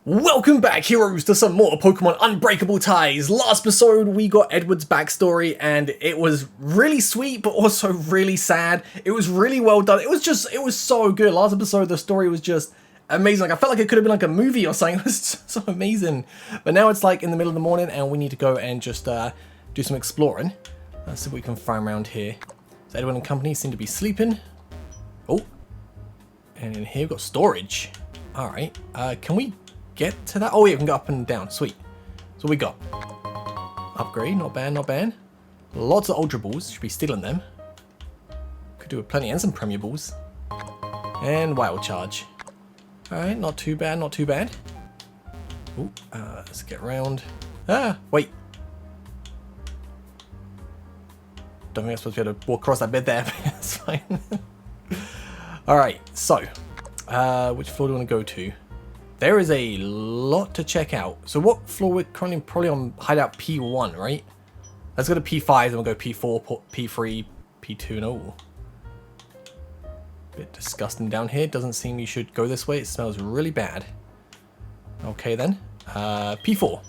Welcome back, heroes, to some more Pokemon Unbreakable Ties. Last episode, we got Edward's backstory, and it was really sweet, but also really sad. It was really well done. It was so good. Last episode, the story was just amazing. Like, I felt like it could have been like a movie or something. It was just so amazing. But now it's like in the middle of the morning, and we need to go and just do some exploring. Let's see what we can find around here. So Edward and company seem to be sleeping. Oh, and in here we've got storage. All right, can we get to that? Oh yeah, we can go up and down. Sweet. So we got upgrade, not bad, not bad. Lots of Ultra Balls, should be stealing them. Could do with plenty, and some Premier Balls. And Wild Charge. Alright, not too bad, not too bad. Ooh, let's get around. Ah, wait. Don't think I'm supposed to be able to walk across that bed there, but it's fine. Alright, so, which floor do you want to go to? There is a lot to check out. So what floor we're currently probably on hideout P1, right? Let's go to P5, then we'll go P4, P3, P2, no. Bit disgusting down here. Doesn't seem you should go this way. It smells really bad. Okay then. P4.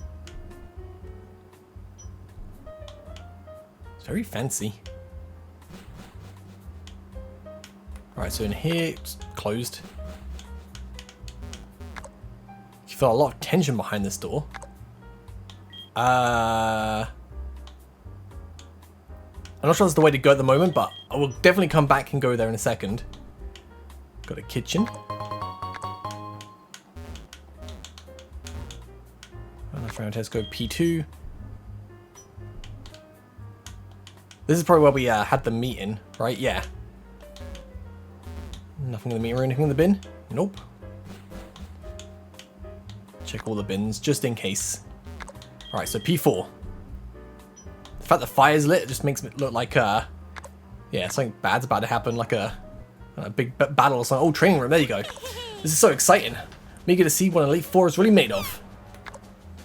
It's very fancy. Alright, so in here, it's closed. You feel a lot of tension behind this door. I'm not sure that's the way to go at the moment, but I will definitely come back and go there in a second. Got a kitchen. Let's go P2. This is probably where we had the meeting, right? Yeah. Nothing in the meeting room, anything in the bin? Nope. Check all the bins, just in case. Alright, so P4. The fact that fire's lit just makes it look like, yeah, something bad's about to happen, like a big battle or something. Oh, training room, there you go. This is so exciting. I'm eager to see what Elite Four is really made of.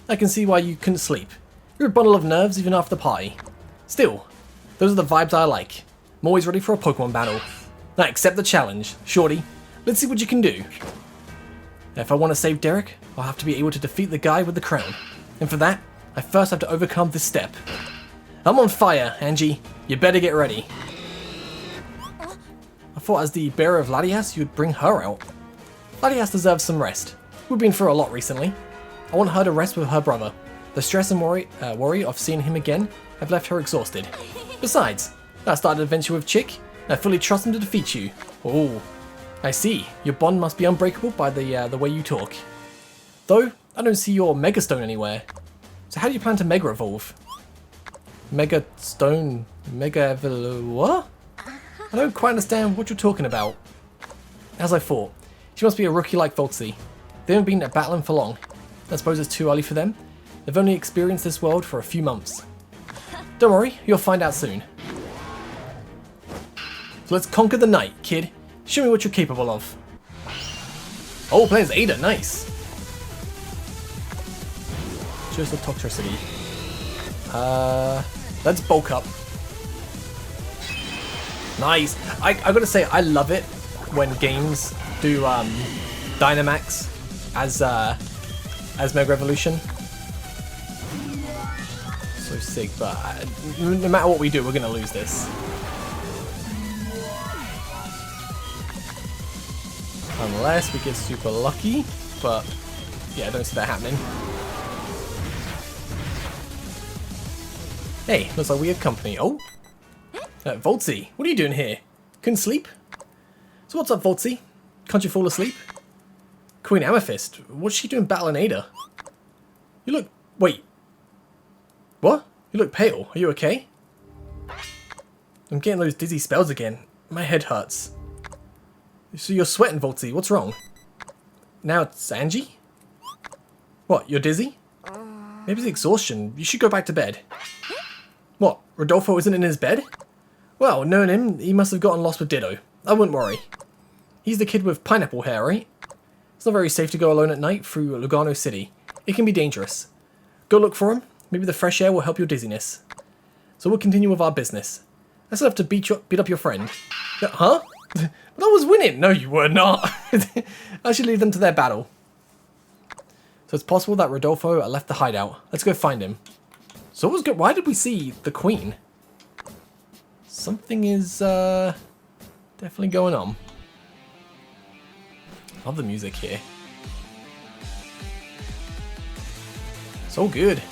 I can see why you couldn't sleep. You're a bundle of nerves even after the party. Still, those are the vibes I like. I'm always ready for a Pokemon battle. Now accept the challenge. Shorty, let's see what you can do. If I want to save Derek, I'll have to be able to defeat the guy with the crown. And for that, I first have to overcome this step. I'm on fire, Angie. You better get ready. I thought as the bearer of Latias, you'd bring her out. Latias deserves some rest. We've been through a lot recently. I want her to rest with her brother. The stress and worry of seeing him again have left her exhausted. Besides, I started an adventure with Chick, and I fully trust him to defeat you. Oh, I see. Your bond must be unbreakable by the way you talk. Though, I don't see your Mega Stone anywhere. So how do you plan to Mega Evolve? Mega Stone... Mega what? I don't quite understand what you're talking about. As I thought, she must be a rookie like Voltsy. They haven't been battling for long. I suppose it's too early for them. They've only experienced this world for a few months. Don't worry, you'll find out soon. So let's conquer the night, kid. Show me what you're capable of. Oh, players Ada, nice. Just the toxicity. Let's bulk up. Nice. I gotta say, I love it when games do Dynamax as Mega Evolution. So sick, but no matter what we do, we're gonna lose this. Unless we get super lucky, but yeah, I don't see that happening. Hey, looks like we have company. Oh, Voltsy, what are you doing here? Couldn't sleep? So what's up, Voltsy? Can't you fall asleep? Queen Amethyst, what's she doing battling Ada? You look... wait. What? You look pale. Are you okay? I'm getting those dizzy spells again. My head hurts. So you're sweating, Voltsy. What's wrong? Now it's Angie? What, you're dizzy? Maybe it's exhaustion. You should go back to bed. What, Rodolfo isn't in his bed? Well, knowing him, he must have gotten lost with Ditto. I wouldn't worry. He's the kid with pineapple hair, right? It's not very safe to go alone at night through Lugano City. It can be dangerous. Go look for him. Maybe the fresh air will help your dizziness. So we'll continue with our business. I still have to beat up your friend. Huh? But I was winning! No, you were not! I should leave them to their battle. So it's possible that Rodolfo left the hideout. Let's go find him. So what was good? Why did we see the queen? Something is definitely going on. Love the music here. So good.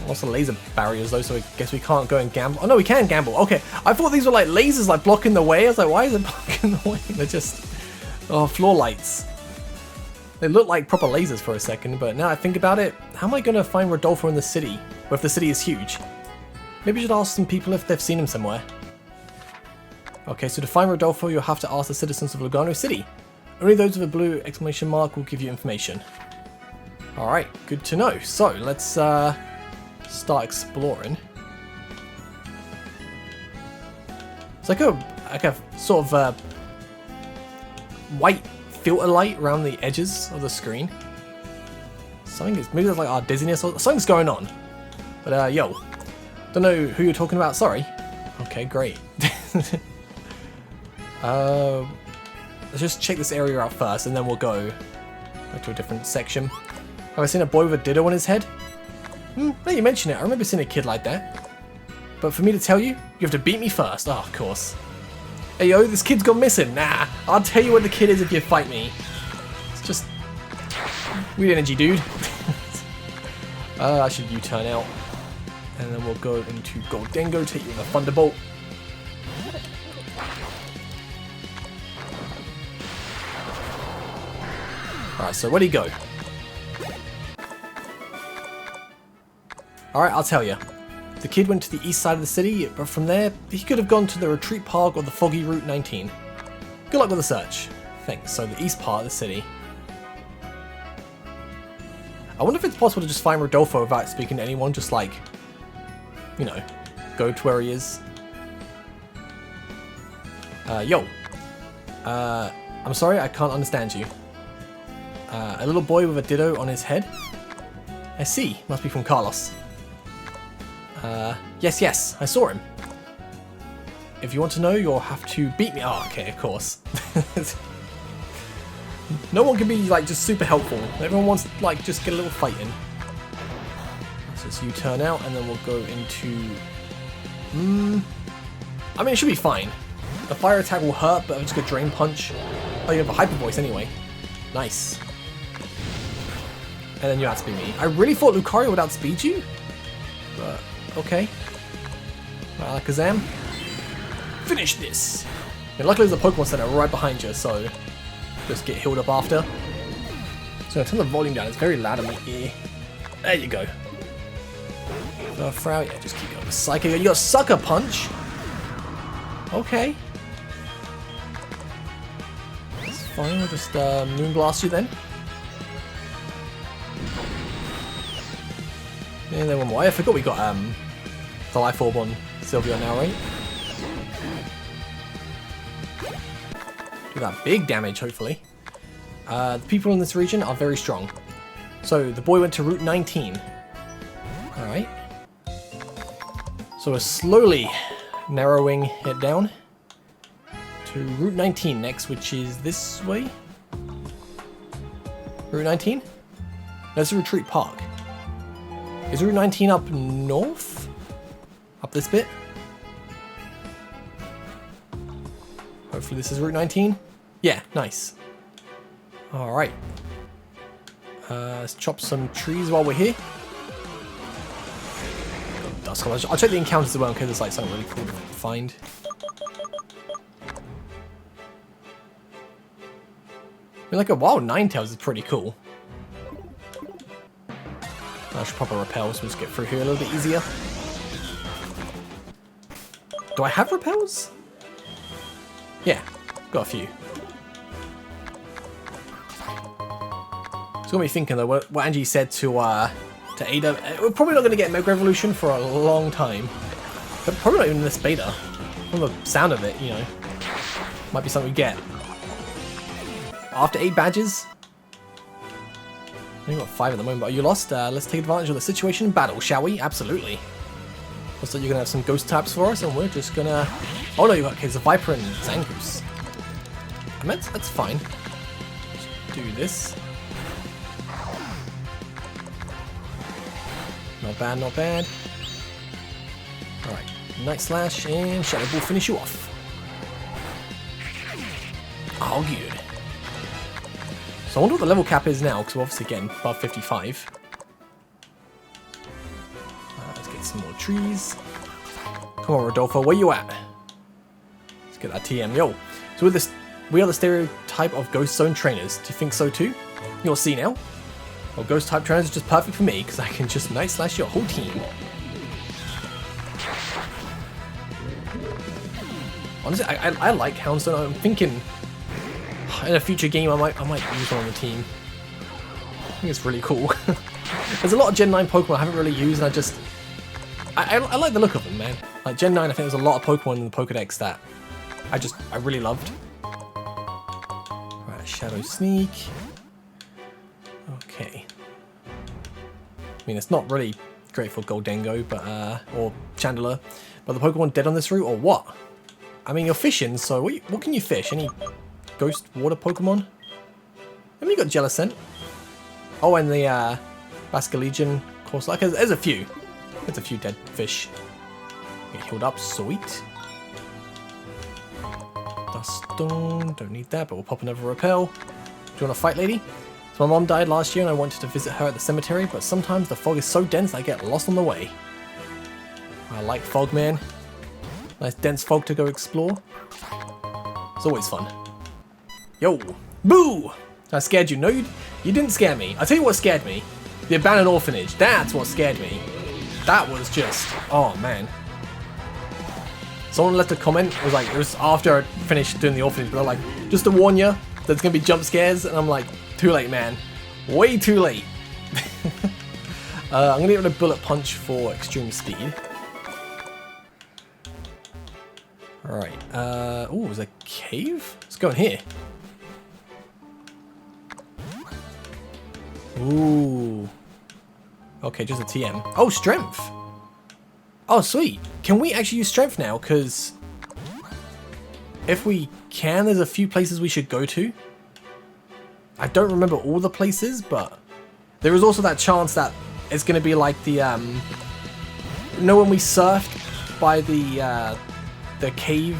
Lots of laser barriers though, so I guess we can't go and gamble. Oh no, we can gamble. Okay, I thought these were like lasers like blocking the way. I was like, why is it blocking the way? They're just floor lights. They look like proper lasers for a second, but now I think about it, how am I going to find Rodolfo in the city? Or if the city is huge? Maybe I should ask some people if they've seen him somewhere. Okay, so to find Rodolfo, you'll have to ask the citizens of Lugano City. Only those with a blue exclamation mark will give you information. Alright, good to know. So, let's start exploring. It's like a sort of white filter light around the edges of the screen. Maybe there's like our dizziness or something's going on. But yo, don't know who you're talking about, sorry. Okay, great. Let's just check this area out first and then we'll go to a different section. Have I seen a boy with a ditto on his head? Now you mention it, I remember seeing a kid like that. But for me to tell you, you have to beat me first. Oh, of course. Hey yo, this kid's gone missing. Nah, I'll tell you what the kid is if you fight me. It's just weird energy, dude. I should U-turn out. And then we'll go into Goldengo, take you with a Thunderbolt. Alright, so where'd he go? Alright, I'll tell you. The kid went to the east side of the city, but from there, he could have gone to the Retreat Park or the foggy Route 19. Good luck with the search. Thanks. So the east part of the city. I wonder if it's possible to just find Rodolfo without speaking to anyone, just like, you know, go to where he is. Yo. I'm sorry, I can't understand you. A little boy with a ditto on his head? I see, must be from Carlos. Yes, I saw him. If you want to know, you'll have to beat me. Oh, okay, of course. No one can be, like, just super helpful. Everyone wants to, like, just get a little fight in. Let's just U-turn out, and then we'll go into... I mean, it should be fine. The fire attack will hurt, but I've just got Drain Punch. Oh, you have a Hyper Voice anyway. Nice. And then you outspeed me. I really thought Lucario would outspeed you. But, okay. Alakazam. Finish this! And luckily there's a Pokemon Center right behind you, so just get healed up after. So turn the volume down, it's very loud in my ear. There you go. Frau, yeah, just keep going. Psycho, you got Sucker Punch! Okay. It's fine, we'll just Moonblast you then. And then one more. I forgot we got the Life Orb on Sylvia now, right? Do that big damage, hopefully. The people in this region are very strong. So the boy went to Route 19. Alright. So we're slowly narrowing it down to Route 19 next, which is this way. Route 19? That's the Retreat Park. Is Route 19 up north? Up this bit? Hopefully this is Route 19. Yeah, nice. Alright. Let's chop some trees while we're here. Dust College. I'll check the encounters as well in case there's like something really cool to find. I mean, like a wild Ninetales is pretty cool. I should probably repel, so we'll just get through here a little bit easier. Do I have repels? Yeah, got a few. It's got me thinking though, what Angie said to Ada, we're probably not going to get Mega Evolution for a long time. But probably not even in this beta. From the sound of it, you know. Might be something we get. After 8 badges? We've got 5 at the moment, but you lost. Let's take advantage of the situation in battle, shall we? Absolutely. Looks like you're going to have some ghost types for us, and we're just going to... Oh no, you got okay, it's a Viper and Zangoose. I mean, that's fine. Just do this. Not bad, not bad. Alright, Night Slash and Shadow Ball finish you off. Oh, good. So I wonder what the level cap is now, because we're obviously getting above 55. Let's get some more trees. Come on, Rodolfo, where you at? Let's get that TM. Yo, so with this, we are the stereotype of Ghost Zone trainers. Do you think so too? You'll see now. Well, Ghost type trainers are just perfect for me, because I can just Night Slash your whole team. Honestly, I like Houndstone. I'm thinking in a future game I might use one on the team. I think it's really cool. There's a lot of Gen 9 Pokemon I haven't really used, and I like the look of them, man. Like Gen 9, I think there's a lot of Pokemon in the Pokedex that I really loved. Right, Shadow Sneak. Okay. I mean, it's not really great for Goldengo, but or Chandler, but the Pokemon dead on this route, or what? I mean, you're fishing, so what can you fish? Any ghost water Pokemon? Maybe you got Jellicent. Oh, and the Basculegion, of course. Like, there's a few. There's a few dead fish. Get healed up, sweet. Duststone, don't need that, but we'll pop another Repel. Do you want to fight, lady? So my mom died last year and I wanted to visit her at the cemetery, but sometimes the fog is so dense I get lost on the way. I like fog, man. Nice dense fog to go explore. It's always fun. Yo! Boo! I scared you. No, you didn't scare me. I'll tell you what scared me. The abandoned orphanage. That's what scared me. That was just... oh, man. Someone left a comment. It was after I finished doing the orphanage, but they're like, just to warn you, there's going to be jump scares. And I'm like, too late, man. Way too late. I'm going to get rid of Bullet Punch for extreme speed. Alright. Oh, there's a cave? Let's go in here. Ooh. Okay, just a TM. Oh, strength. Oh, sweet. Can we actually use strength now? Because if we can, there's a few places we should go to. I don't remember all the places, but there is also that chance that it's going to be like the, you know, when we surfed by the cave,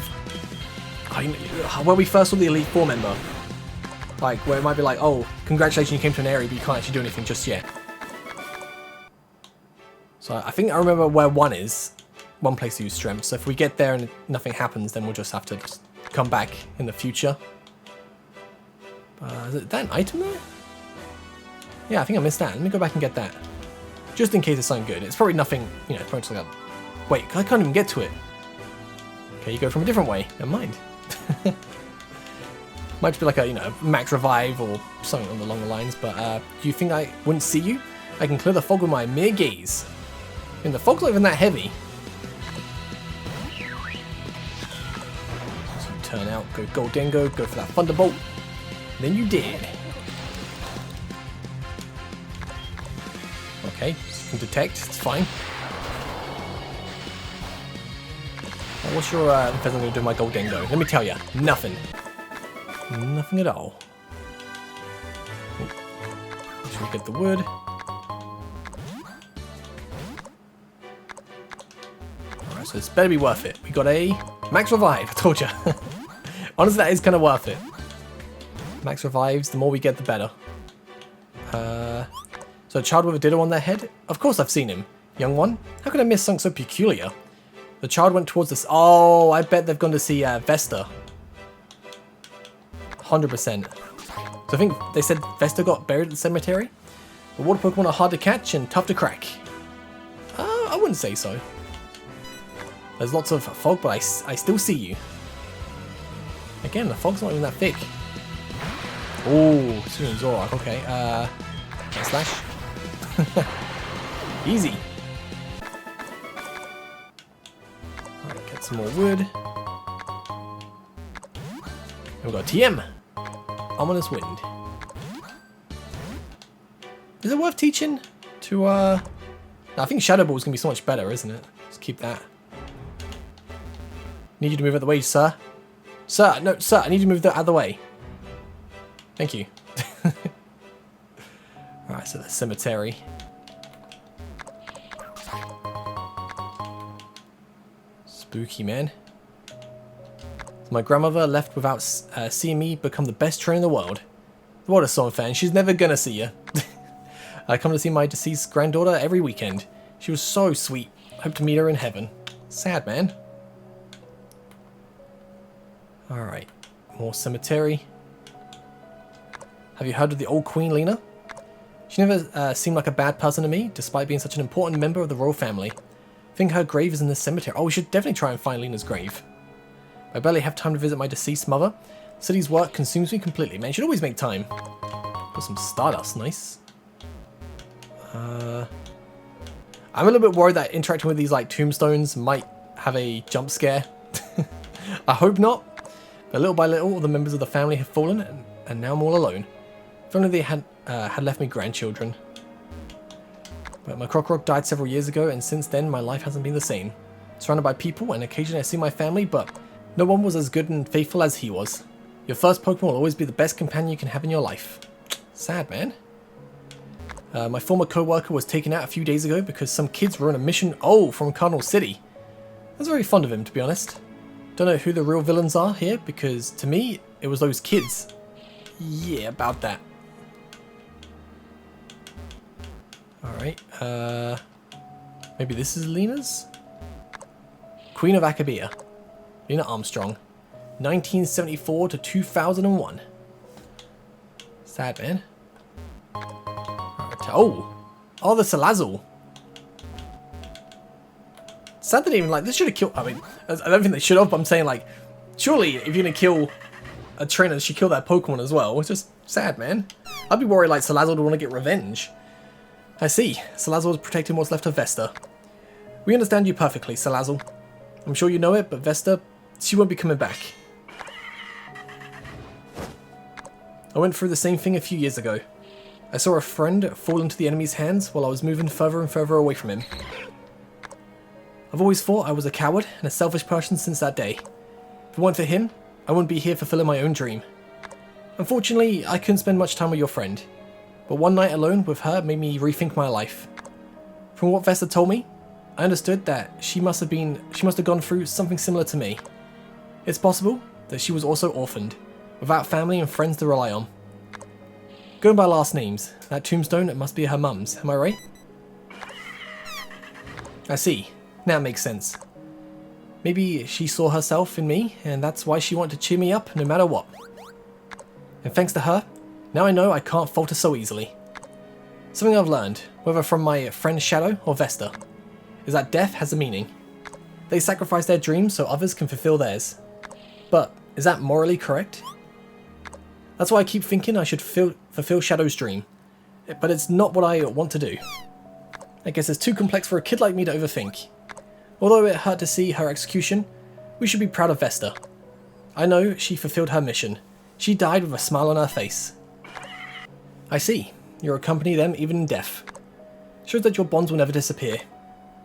where we first saw the Elite Four member. Like, where it might be like, oh, congratulations, you came to an area, but you can't actually do anything just yet. So I think I remember where one place to use strength. So if we get there and nothing happens, then we'll just have to come back in the future. Is that an item there? Yeah, I think I missed that. Let me go back and get that. Just in case it's something good. It's probably nothing, you know, probably just like a... wait, I can't even get to it. Okay, you go from a different way. Never mind. Might just be like a, you know, max revive or something along the lines, but do you think I wouldn't see you? I can clear the fog with my mere gaze. I mean, the fog's not even that heavy. So you turn out, go Goldengo, go for that Thunderbolt. Then you did. Okay, you can detect, it's fine. Now, what's your if I'm going to do my Goldengo? Let me tell you, nothing. Nothing at all. Make sure we get the wood. Alright, so this better be worth it. We got a max revive, I told you. Honestly, that is kind of worth it. Max revives, the more we get, the better. So a child with a ditto on their head? Of course I've seen him. Young one? How could I miss something so peculiar? The child went towards this. Oh, I bet they've gone to see Vesta. 100%. So I think they said Vesta got buried at the cemetery. The water Pokemon are hard to catch and tough to crack. I wouldn't say so. There's lots of fog, but I still see you. Again, the fog's not even that thick. Oh, Sirian Zorak, okay. Slash. Easy. Alright, get some more wood. And we've got TM. Ominous Wind. Is it worth teaching to, no, I think Shadow Ball is going to be so much better, isn't it? Let's keep that. Need you to move out of the way, sir. Sir, no, sir, I need you to move out of the way. Thank you. Alright, so the cemetery. Spooky, man. My grandmother left without seeing me become the best trainer in the world. What a song fan. She's never gonna see you. I come to see my deceased granddaughter every weekend. She was so sweet. Hope to meet her in heaven. Sad, man. Alright. More cemetery. Have you heard of the old Queen Lena? She never seemed like a bad person to me, despite being such an important member of the royal family. I think her grave is in this cemetery. Oh, we should definitely try and find Lena's grave. I barely have time to visit my deceased mother. The city's work consumes me completely. Man, you should always make time. Got some stardust, nice. I'm a little bit worried that interacting with these like tombstones might have a jump scare. I hope not. But little by little, all the members of the family have fallen, and now I'm all alone. If only they had left me grandchildren. But my Croc died several years ago, and since then my life hasn't been the same. Surrounded by people, and occasionally I see my family, but no one was as good and faithful as he was. Your first Pokemon will always be the best companion you can have in your life. Sad, man. My former co-worker was taken out a few days ago because some kids were on a mission from Cardinal City. I was very fond of him, to be honest. Don't know who the real villains are here, because to me, it was those kids. Yeah, about that. Alright, maybe this is Lena's? Queen of Akabia. Lena Armstrong. 1974 to 2001. Sad, man. Oh! Oh, the Salazzle. Sad that even, like, this should have killed... I mean, I don't think they should have, but I'm saying, like, surely if you're going to kill a trainer, they should kill that Pokemon as well. It's just sad, man. I'd be worried, like, Salazzle would want to get revenge. I see. Salazzle is protecting what's left of Vesta. We understand you perfectly, Salazzle. I'm sure you know it, but Vesta, she won't be coming back. I went through the same thing a few years ago. I saw a friend fall into the enemy's hands while I was moving further and further away from him. I've always thought I was a coward and a selfish person since that day. If it weren't for him, I wouldn't be here fulfilling my own dream. Unfortunately, I couldn't spend much time with your friend, but one night alone with her made me rethink my life. From what Vesta told me, I understood that she must have gone through something similar to me. It's possible that she was also orphaned, without family and friends to rely on. Going by last names, that tombstone must be her mum's, am I right? I see. Now it makes sense. Maybe she saw herself in me, and that's why she wanted to cheer me up no matter what. And thanks to her, now I know I can't falter so easily. Something I've learned, whether from my friend Shadow or Vesta, is that death has a meaning. They sacrifice their dreams so others can fulfill theirs. But is that morally correct? That's why I keep thinking I should fulfill Shadow's dream. But it's not what I want to do. I guess it's too complex for a kid like me to overthink. Although it hurt to see her execution, we should be proud of Vesta. I know she fulfilled her mission. She died with a smile on her face. I see. You accompany them even in death. Shows that your bonds will never disappear.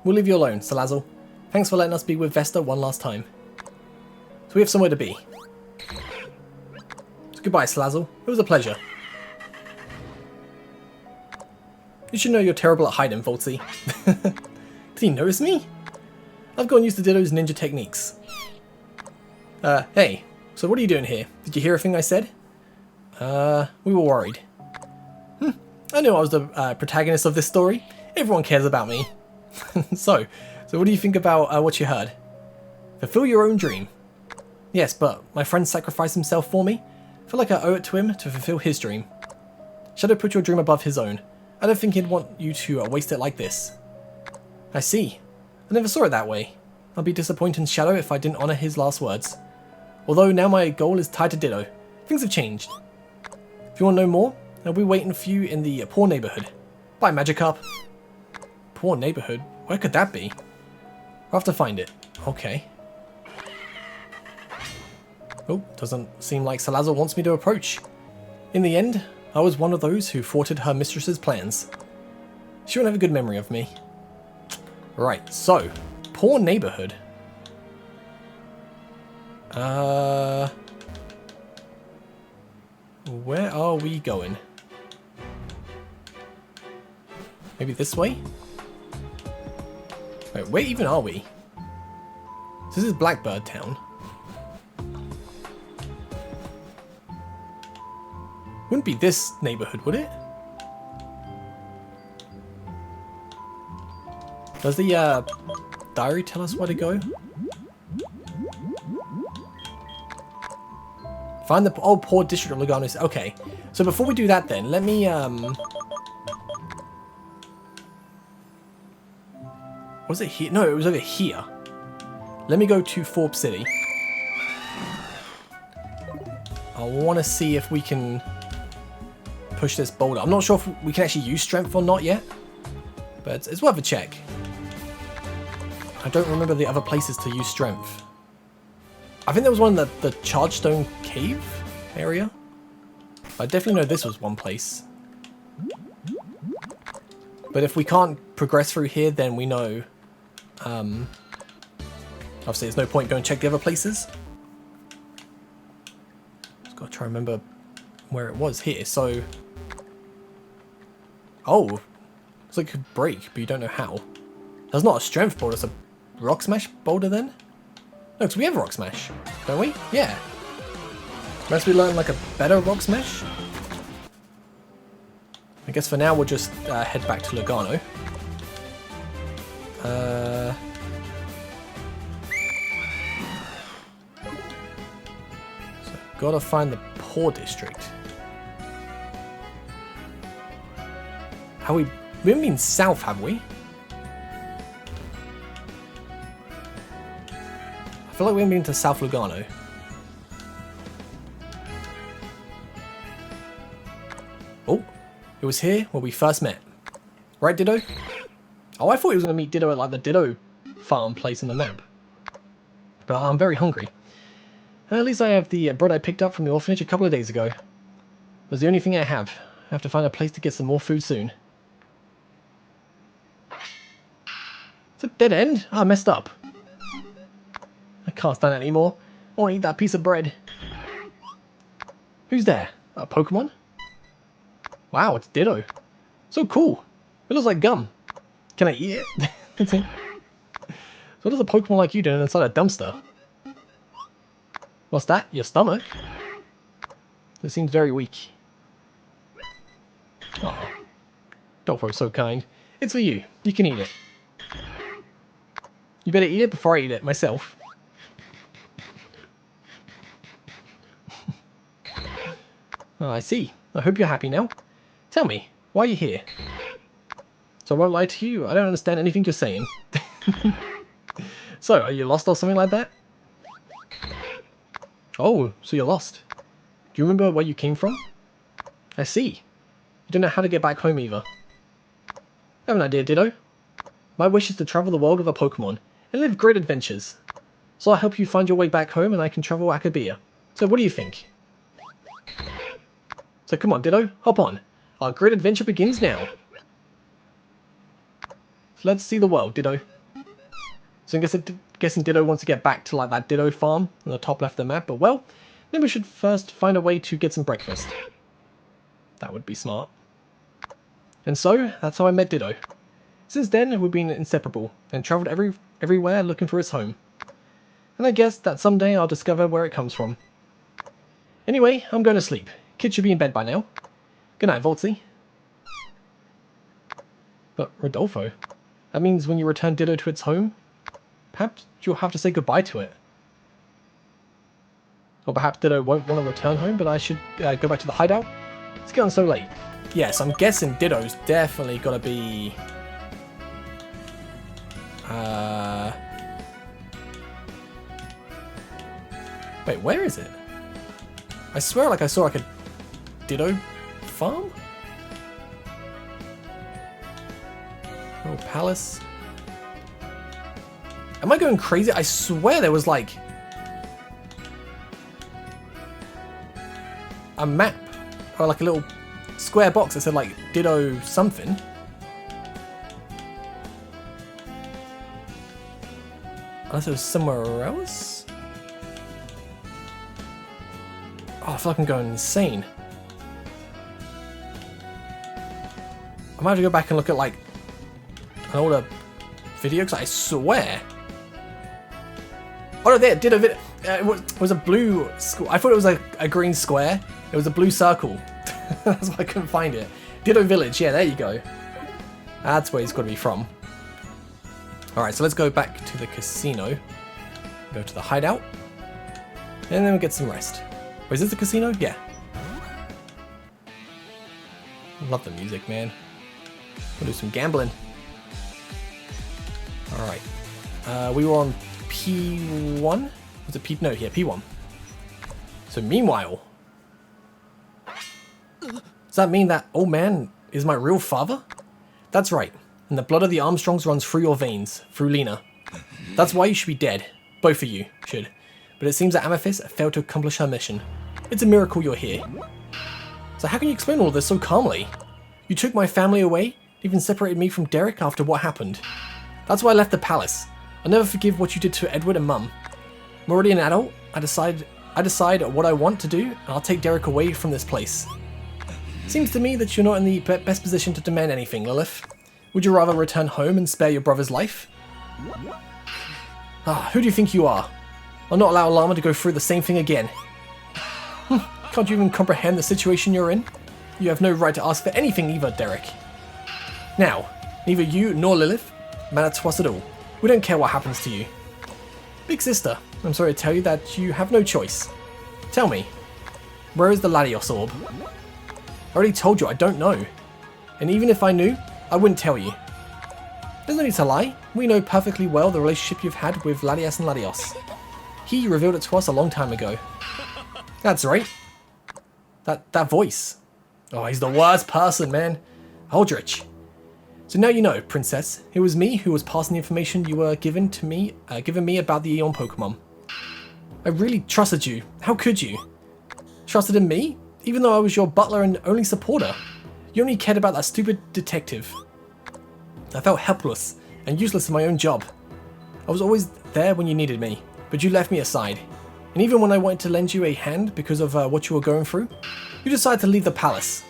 We'll leave you alone, Salazzle. Thanks for letting us be with Vesta one last time. So we have somewhere to be. So goodbye, Salazzle. It was a pleasure. You should know you're terrible at hiding, Voltsy. Did he notice me? I've gotten used to Ditto's ninja techniques. Hey, so what are you doing here? Did you hear a thing I said? We were worried. I knew I was the protagonist of this story. Everyone cares about me. So what do you think about what you heard? Fulfill your own dream. Yes, but my friend sacrificed himself for me. I feel like I owe it to him to fulfill his dream. Shadow put your dream above his own. I don't think he'd want you to waste it like this. I see. I never saw it that way. I'll be disappointed in Shadow if I didn't honour his last words. Although now my goal is tied to Ditto. Things have changed. If you want to know more, I'll be waiting for you in the poor neighbourhood. Bye, Magikarp. Poor neighbourhood? Where could that be? I'll have to find it. Okay. Oh, doesn't seem like Salazzle wants me to approach. In the end, I was one of those who thwarted her mistress's plans. She won't have a good memory of me. Right, so, poor neighbourhood. Where are we going? Maybe this way? Wait, where even are we? So this is Blackbird Town. Wouldn't be this neighborhood, would it? Does the diary tell us where to go? Find the poor district of Lugano. Okay, so before we do that then, let me was it here? No, it was over here. Let me go to Forbes City. I want to see if we can push this boulder. I'm not sure if we can actually use strength or not yet, but it's worth a check. I don't remember the other places to use strength. I think there was one in the Chargestone Cave area. I definitely know this was one place. But if we can't progress through here, then we know... obviously there's no point going to check the other places. Just got to try and remember where it was here. So... Oh! It's like a break, but you don't know how. That's not a strength boulder, it's a rock smash boulder then? No, because we have rock smash, don't we? Yeah. Unless we learn like a better rock smash. I guess for now we'll just head back to Lugano. So gotta find the poor district. We haven't been south, have we? I feel like we haven't been to South Lugano. Oh, it was here where we first met. Right, Ditto? Oh, I thought he was going to meet Ditto at like the Ditto farm place in the map. But I'm very hungry. At least I have the bread I picked up from the orphanage a couple of days ago. It was the only thing I have. I have to find a place to get some more food soon. It's a dead end? Ah, I messed up. I can't stand it anymore. I want to eat that piece of bread. Who's there? A Pokemon? Wow, it's Ditto. So cool. It looks like gum. Can I eat it? So what does a Pokemon like you doing inside a dumpster? What's that? Your stomach? It seems very weak. Oh, Dolfo's so kind. It's for you. You can eat it. You better eat it before I eat it myself. Oh, I see. I hope you're happy now. Tell me, why are you here? So I won't lie to you, I don't understand anything you're saying. So, are you lost or something like that? Oh, so you're lost. Do you remember where you came from? I see. You don't know how to get back home either. I have an idea, Ditto. My wish is to travel the world with a Pokemon and live great adventures. So I'll help you find your way back home and I can travel Akabia. So what do you think? So come on, Ditto, hop on. Our great adventure begins now. So let's see the world, Ditto. So I'm guessing Ditto wants to get back to like that Ditto farm on the top left of the map, but well, then we should first find a way to get some breakfast. That would be smart. And so, that's how I met Ditto. Since then, we've been inseparable, and travelled everywhere looking for his home. And I guess that someday I'll discover where it comes from. Anyway, I'm going to sleep. Kids should be in bed by now. Good night, Voltsy. But, Rodolfo, that means when you return Ditto to its home, perhaps you'll have to say goodbye to it. Or perhaps Ditto won't want to return home, but I should go back to the hideout? It's getting so late. Yes, I'm guessing Ditto's definitely got to be... Wait, where is it? I swear like I saw like a Ditto farm? Oh, palace. Am I going crazy? I swear there was like a map or like a little square box that said like Ditto something. Unless it was somewhere else? Oh, I feel like I'm going insane. might have to go back and look at like an older video, because I swear. Oh no, there, did a video. It was a blue square. I thought it was a green square. It was a blue circle. That's why I couldn't find it. Ditto Village, yeah, there you go. That's where he's got to be from. Alright, so let's go back to the casino. Go to the hideout. And then we'll get some rest. Wait, is this the casino? Yeah. Love the music, man. We'll do some gambling. Alright. We were on P1? Was it P? No, yeah, P1. So meanwhile... Does that mean that old man is my real father? That's right. And the blood of the Armstrongs runs through your veins, through Lena. That's why you should be dead. Both of you should. But it seems that Amethyst failed to accomplish her mission. It's a miracle you're here. So how can you explain all this so calmly? You took my family away, even separated me from Derek after what happened. That's why I left the palace. I'll never forgive what you did to Edward and Mum. I'm already an adult. I decide what I want to do, and I'll take Derek away from this place. Seems to me that you're not in the best position to demand anything, Lilith. Would you rather return home and spare your brother's life? Ah, who do you think you are? I'll not allow Llama to go through the same thing again. Can't you even comprehend the situation you're in? You have no right to ask for anything either, Derek. Now, neither you nor Lilith matter to us at all. We don't care what happens to you. Big sister, I'm sorry to tell you that you have no choice. Tell me, where is the Latios orb? I already told you I don't know. And even if I knew, I wouldn't tell you. There's no need to lie. We know perfectly well the relationship you've had with Latias and Latios. He revealed it to us a long time ago. That's right. That voice. Oh, he's the worst person, man. Aldrich. So now you know, Princess. It was me who was passing the information you were given me about the Eon Pokemon. I really trusted you. How could you? Trusted in me? Even though I was your butler and only supporter. You only cared about that stupid detective. I felt helpless and useless in my own job. I was always there when you needed me, but you left me aside. And even when I wanted to lend you a hand because of what you were going through, you decided to leave the palace.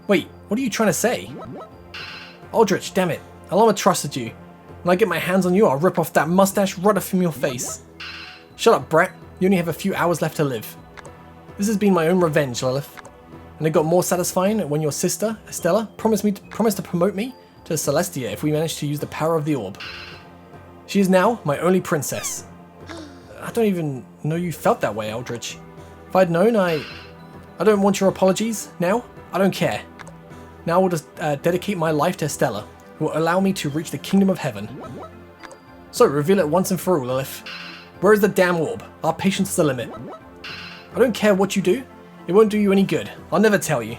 Wait, what are you trying to say? Aldrich, damn it. Alama trusted you. When I get my hands on you, I'll rip off that mustache right from your face. Shut up, brat. You only have a few hours left to live. This has been my own revenge, Lilith. And it got more satisfying when your sister, Estella, promised to promote me to Celestia if we managed to use the power of the orb. She is now my only princess. I don't even know you felt that way, Aldrich. If I'd known, I don't want your apologies now. I don't care. Now I will just dedicate my life to Estella, who will allow me to reach the kingdom of heaven. So, reveal it once and for all, Lilith. Where is the damn orb? Our patience is the limit. I don't care what you do. It won't do you any good. I'll never tell you.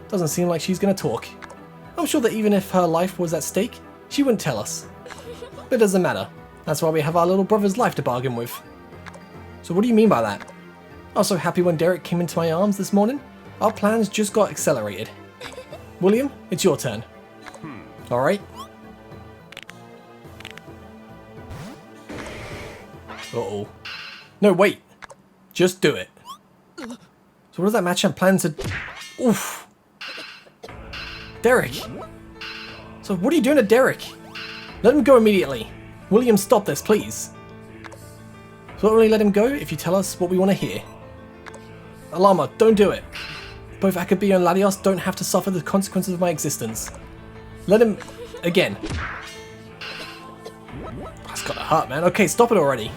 Doesn't seem like she's gonna talk. I'm sure that even if her life was at stake, she wouldn't tell us. But it doesn't matter. That's why we have our little brother's life to bargain with. So what do you mean by that? I was so happy when Derek came into my arms this morning. Our plans just got accelerated. William, it's your turn. Alright. Uh-oh. No, wait. Just do it. So what does that matchup plan to... Oof. Derek. So what are you doing to Derek? Let him go immediately. William, stop this, please. So we'll only let him go if you tell us what we want to hear. Alama, don't do it. Both Akabio and Latios don't have to suffer the consequences of my existence. Let him... again. That's gotta hurt, man. Okay, stop it already.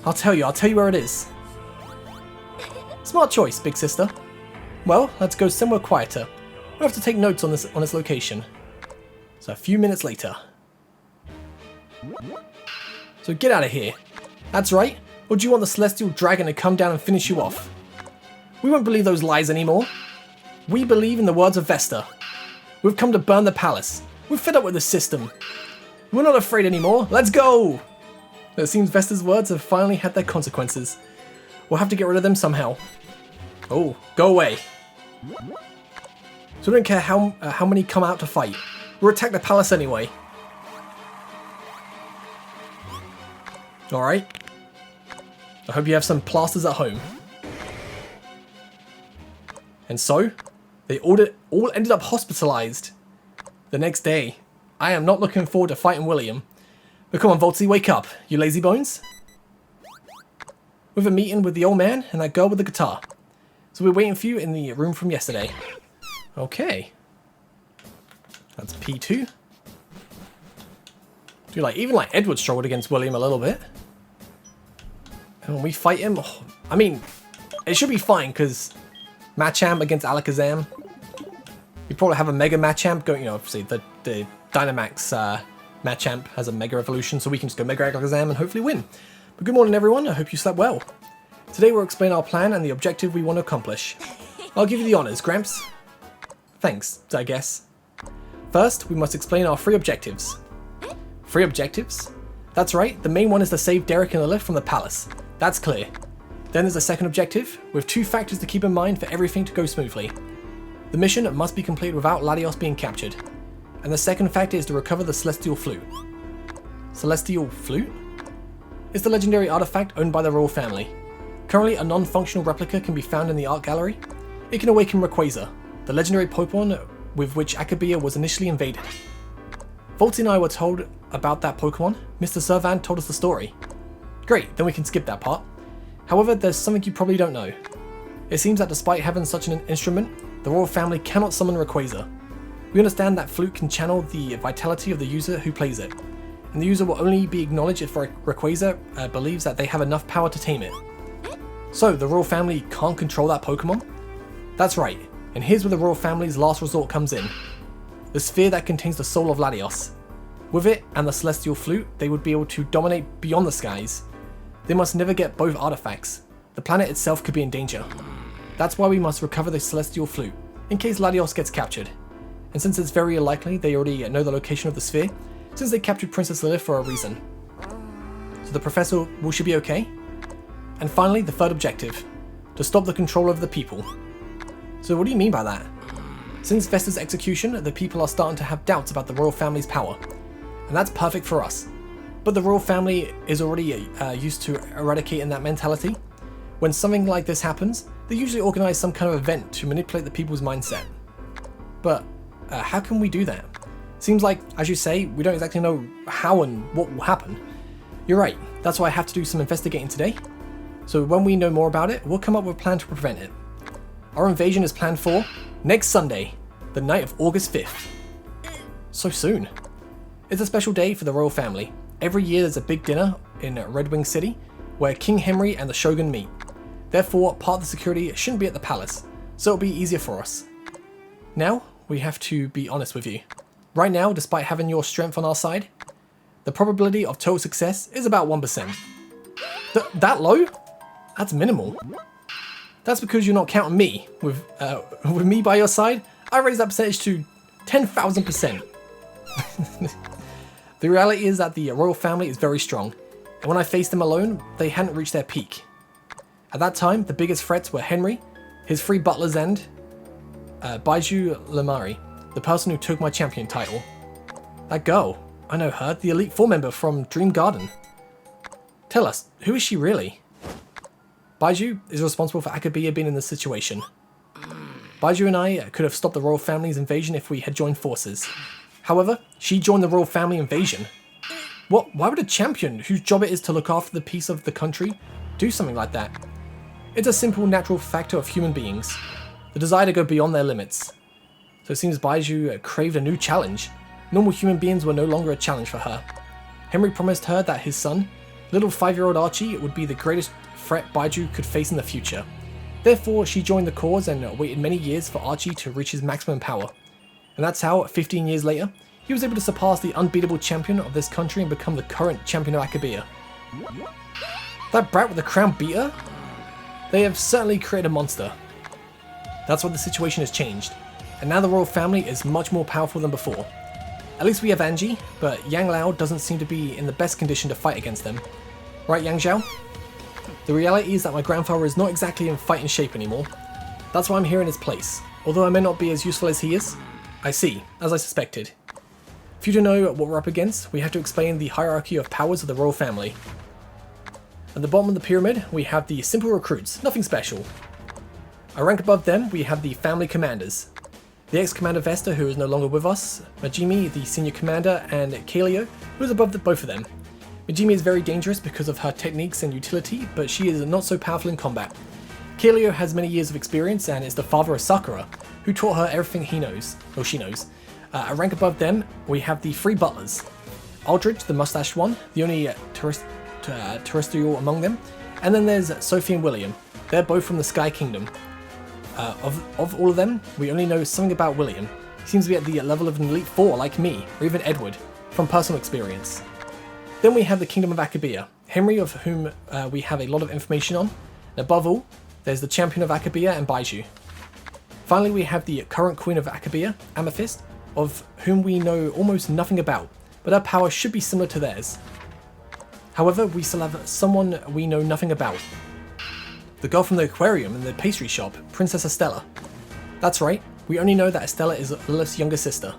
I'll tell you where it is. Smart choice, big sister. Well, let's go somewhere quieter. We'll have to take notes on this location. So a few minutes later. So get out of here. That's right. Or do you want the Celestial Dragon to come down and finish you off? We won't believe those lies anymore. We believe in the words of Vesta. We've come to burn the palace. We're fed up with the system. We're not afraid anymore. Let's go! It seems Vesta's words have finally had their consequences. We'll have to get rid of them somehow. Oh, go away. So we don't care how many come out to fight. We'll attack the palace anyway. Alright. I hope you have some plasters at home. And so, They all ended up hospitalized the next day. I am not looking forward to fighting William. But come on, Voltsy, wake up, you lazy bones. We have a meeting with the old man and that girl with the guitar. So we're waiting for you in the room from yesterday. Okay. That's P2. Dude, like, even like Edward struggled against William a little bit. And when we fight him, oh, I mean, it should be fine because Machamp against Alakazam. You probably have a Mega Machamp going, you know, obviously the Dynamax Machamp has a Mega Evolution, so we can just go Mega Alakazam and hopefully win. But good morning, everyone. I hope you slept well. Today we'll explain our plan and the objective we want to accomplish. I'll give you the honors, Gramps. Thanks, I guess. First, we must explain our 3 objectives. 3 objectives? That's right, the main one is to save Derek and Lilith from the palace. That's clear. Then there's a second objective, with 2 factors to keep in mind for everything to go smoothly. The mission must be completed without Latios being captured. And the second factor is to recover the Celestial Flute. Celestial Flute? It's the legendary artifact owned by the royal family. Currently, a non-functional replica can be found in the art gallery. It can awaken Rayquaza, the legendary Pokemon with which Akabia was initially invaded. Voltsy and I were told about that Pokemon. Mr. Servan told us the story. Great, then we can skip that part. However, there's something you probably don't know. It seems that despite having such an instrument, the royal family cannot summon Rayquaza. We understand that flute can channel the vitality of the user who plays it, and the user will only be acknowledged if Rayquaza believes that they have enough power to tame it. So, the royal family can't control that Pokemon? That's right, and here's where the royal family's last resort comes in. The sphere that contains the soul of Latios. With it and the Celestial Flute, they would be able to dominate beyond the skies. They must never get both artifacts. The planet itself could be in danger. That's why we must recover the Celestial Flute, in case Latios gets captured. And since it's very likely they already know the location of the sphere, since they captured Princess Lilith for a reason. So the professor should be okay? And finally, the third objective, to stop the control of the people. So what do you mean by that? Since Vesta's execution, the people are starting to have doubts about the royal family's power. And that's perfect for us. But the royal family is already used to eradicating that mentality. When something like this happens, they usually organize some kind of event to manipulate the people's mindset. But how can we do that? Seems like, as you say, we don't exactly know how and what will happen. You're right, that's why I have to do some investigating today. So when we know more about it, we'll come up with a plan to prevent it. Our invasion is planned for next Sunday, the night of August 5th. So soon. It's a special day for the royal family. Every year there's a big dinner in Red Wing City where King Henry and the Shogun meet. Therefore, part of the security shouldn't be at the palace, so it'll be easier for us. Now, we have to be honest with you. Right now, despite having your strength on our side, the probability of total success is about 1%. That low? That's minimal. That's because you're not counting me. With me by your side, I raised that percentage to 10,000%. The reality is that the royal family is very strong, and when I faced them alone, they hadn't reached their peak. At that time, the biggest threats were Henry, his 3 butlers, and Baiju Lamari, the person who took my champion title. That girl, I know her, the Elite 4 member from Dream Garden. Tell us, who is she really? Baiju is responsible for Akabia being in this situation. Baiju and I could have stopped the royal family's invasion if we had joined forces. However, she joined the royal family invasion. What? Why would a champion, whose job it is to look after the peace of the country, do something like that? It's a simple natural factor of human beings, the desire to go beyond their limits. So it seems Baiju craved a new challenge. Normal human beings were no longer a challenge for her. Henry promised her that his son, little 5-year-old Archie, would be the greatest threat Baiju could face in the future. Therefore, she joined the cause and waited many years for Archie to reach his maximum power. And that's how, 15 years later, he was able to surpass the unbeatable champion of this country and become the current champion of Akabia. That brat with the crown beat her? They have certainly created a monster. That's why the situation has changed, and now the royal family is much more powerful than before. At least we have Angie, but Yang Lao doesn't seem to be in the best condition to fight against them. Right, Yang Zhao? The reality is that my grandfather is not exactly in fighting shape anymore. That's why I'm here in his place. Although I may not be as useful as he is, I see, as I suspected. For you to know what we're up against, we have to explain the hierarchy of powers of the royal family. At the bottom of the pyramid, we have the simple recruits, nothing special. A rank above them, we have the family commanders. the ex-commander Vesta, who is no longer with us, Majimi, the senior commander, and Kaleo, who is above both of them. Majimi is very dangerous because of her techniques and utility, but she is not so powerful in combat. Kaleo has many years of experience and is the father of Sakura, who taught her everything he knows, or she knows. A rank above them, we have the 3 butlers. Aldridge, the mustached one, the only terrestrial among them, and then there's Sophie and William. They're both from the Sky Kingdom. Of all of them, we only know something about William. He seems to be at the level of an Elite 4 like me, or even Edward, from personal experience. Then we have the Kingdom of Akabia, Henry, of whom we have a lot of information on. And above all, there's the Champion of Akabia and Baiju. Finally, we have the current Queen of Akabia, Amethyst, of whom we know almost nothing about, but her power should be similar to theirs. However, we still have someone we know nothing about. The girl from the aquarium and the pastry shop, Princess Estella. That's right, we only know that Estella is Lilith's younger sister.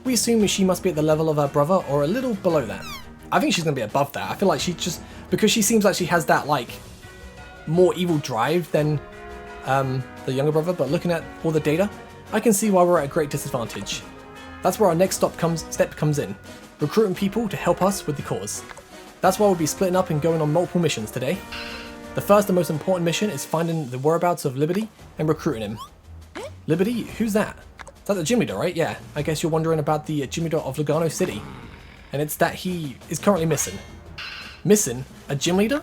We assume she must be at the level of her brother or a little below that. I think she's going to be above that. I feel like she just, because she seems like she has that like more evil drive than the younger brother, but looking at all the data, I can see why we're at a great disadvantage. That's where our next step comes in, recruiting people to help us with the cause. That's why we'll be splitting up and going on multiple missions today. The first and most important mission is finding the whereabouts of Liberty and recruiting him. Liberty? Who's that? Is that the gym leader, right? Yeah, I guess you're wondering about the gym leader of Lugano City. And it's that he is currently missing. Missing? A gym leader?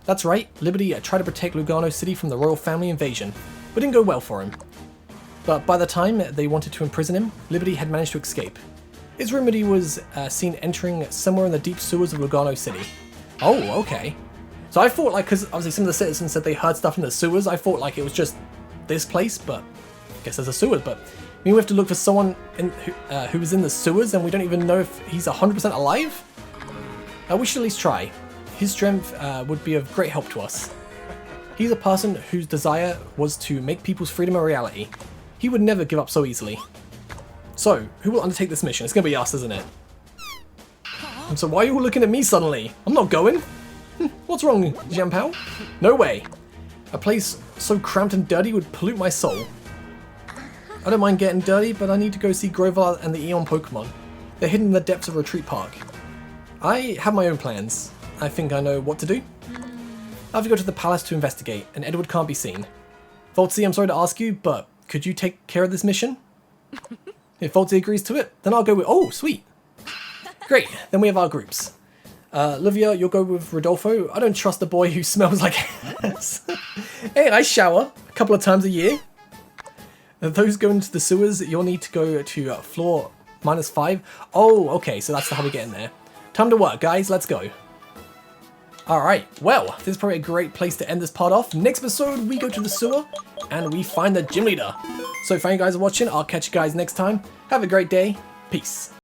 That's right, Liberty tried to protect Lugano City from the royal family invasion, but didn't go well for him. But by the time they wanted to imprison him, Liberty had managed to escape. It's rumored he was seen entering somewhere in the deep sewers of Lugano City. Oh, okay. So I thought, like, because obviously some of the citizens said they heard stuff in the sewers, I thought like it was just this place, but I guess there's a sewers. But I mean, we have to look for someone who was in the sewers, and we don't even know if he's 100% alive? We should at least try. His strength would be of great help to us. He's a person whose desire was to make people's freedom a reality. He would never give up so easily. So, who will undertake this mission? It's going to be us, isn't it? And so why are you all looking at me suddenly? I'm not going. What's wrong, Jianpao? No way. A place so cramped and dirty would pollute my soul. I don't mind getting dirty, but I need to go see Grover and the Eon Pokemon. They're hidden in the depths of Retreat Park. I have my own plans. I think I know what to do. I have to go to the palace to investigate, and Edward can't be seen. Voltsy, I'm sorry to ask you, but could you take care of this mission? If Voltsy agrees to it, then I'll go with... Oh, sweet. Great, then we have our groups. Livia, you'll go with Rodolfo. I don't trust the boy who smells like ass. Hey, I shower a couple of times a year. Those going into the sewers, you'll need to go to floor -5. Oh, okay, so that's how we get in there. Time to work, guys. Let's go. Alright, well, this is probably a great place to end this part off. Next episode, we go to the sewer and we find the gym leader. So thank you guys for watching. I'll catch you guys next time. Have a great day. Peace.